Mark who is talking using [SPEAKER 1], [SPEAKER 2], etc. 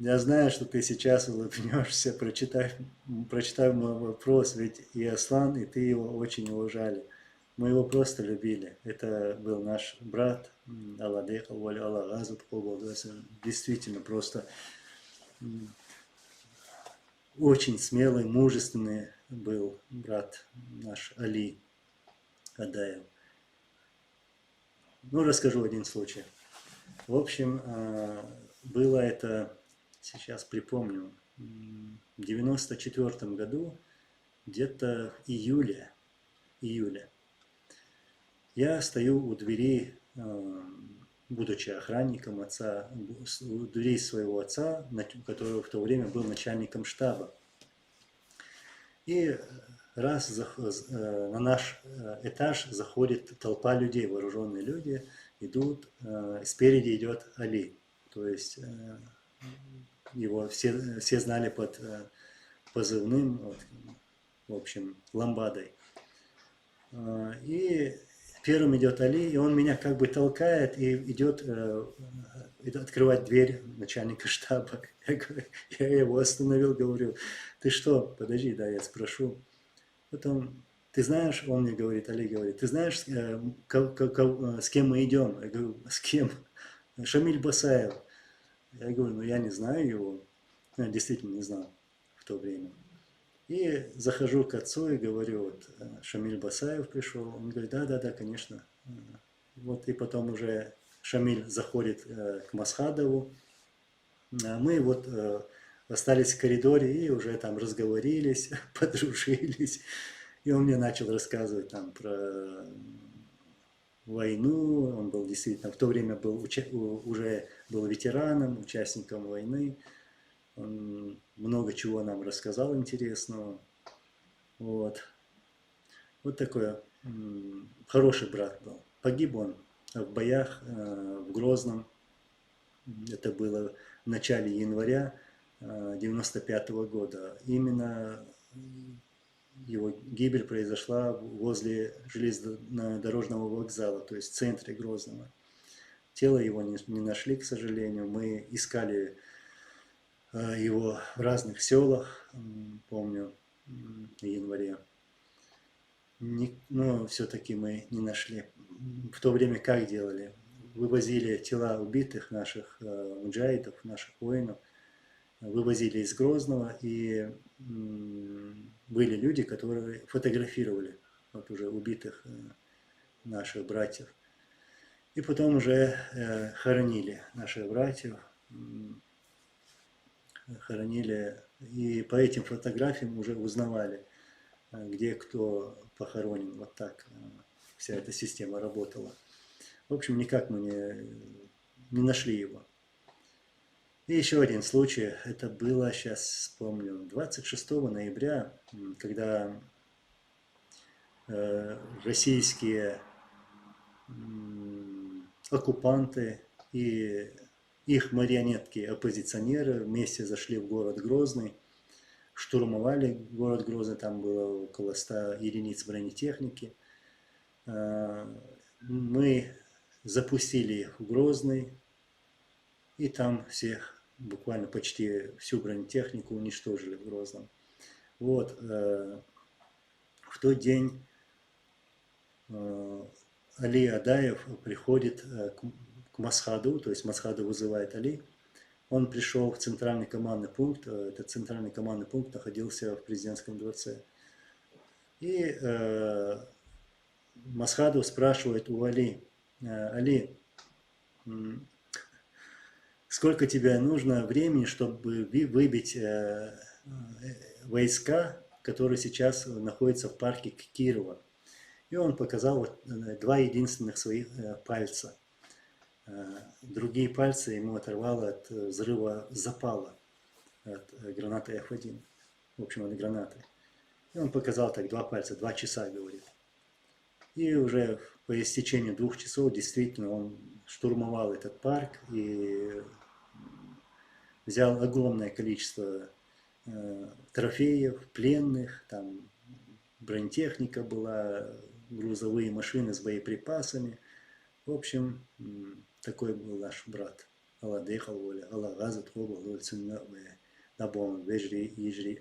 [SPEAKER 1] Я знаю, что ты сейчас улыбнешься, прочитай мой вопрос, ведь и Аслан, и ты его очень уважали. Мы его просто любили. Это был наш брат, Алладех, Аллах, действительно просто очень смелый, мужественный был брат наш Али Адаев. Ну, расскажу один случай. В общем, было это, сейчас припомню, в 94 году, где-то июля. Я стою у двери, будучи охранником отца, у дверей своего отца, который в то время был начальником штаба. И на наш этаж заходит толпа людей, вооруженные люди, идут, спереди идет Али. То есть его все знали под позывным, вот, в общем, ламбадой. И первым идет Али, и он меня как бы толкает и идет открывать дверь начальника штаба. Я его остановил, говорю, ты что, подожди, да, я спрошу. Потом, ты знаешь, он мне говорит, Али говорит, ты знаешь, с кем мы идем? Я говорю, с кем? Шамиль Басаев. Я говорю, ну я не знаю его. Я действительно не знал в то время. И захожу к отцу и говорю, вот Шамиль Басаев пришел. Он говорит, да, конечно. Вот и потом уже Шамиль заходит к Масхадову. А мы вот остались в коридоре и уже там разговорились, подружились. И он мне начал рассказывать там про войну. Он был действительно, в то время был, уже был ветераном, участником войны. Он много чего нам рассказал интересного. Вот. Вот такой хороший брат был. Погиб он в боях в Грозном. Это было в начале января 95 года. Именно его гибель произошла возле железнодорожного вокзала, то есть в центре Грозного. Тело его не нашли, к сожалению. Мы искали его в разных селах, помню, в январе. Но все-таки мы не нашли. В то время как делали? Вывозили тела убитых наших муджахидов, наших воинов, вывозили из Грозного, и были люди, которые фотографировали вот уже убитых наших братьев. И потом уже хоронили наших братьев, хоронили, и по этим фотографиям уже узнавали, где кто похоронен. Вот так вся эта система работала. В общем, никак мы не нашли его. И еще один случай, это было, сейчас вспомню, 26 ноября, когда российские оккупанты и их марионетки, оппозиционеры вместе зашли в город Грозный, штурмовали город Грозный, там было около 100 единиц бронетехники. Мы запустили их в Грозный, и там всех, буквально почти всю бронетехнику уничтожили в Грозном. Вот, в тот день Али Адаев приходит к Масхаду, то есть Масхаду вызывает Али. Он пришел в центральный командный пункт, этот центральный командный пункт находился в президентском дворце. И Масхаду спрашивает у Али, Али, сколько тебе нужно времени, чтобы выбить войска, которые сейчас находятся в парке Кирова? И он показал вот два единственных своих пальца. Другие пальцы ему оторвало от взрыва запала, от гранаты F1. В общем, от гранаты. И он показал так два пальца, 2 часа, говорит. И уже по истечении 2 часов действительно он штурмовал этот парк и взял огромное количество трофеев, пленных, там бронетехника была, грузовые машины с боеприпасами. В общем, такой был наш брат الله ديخل ولا الله غازت قوبه لول سنة ودبون بجري يجري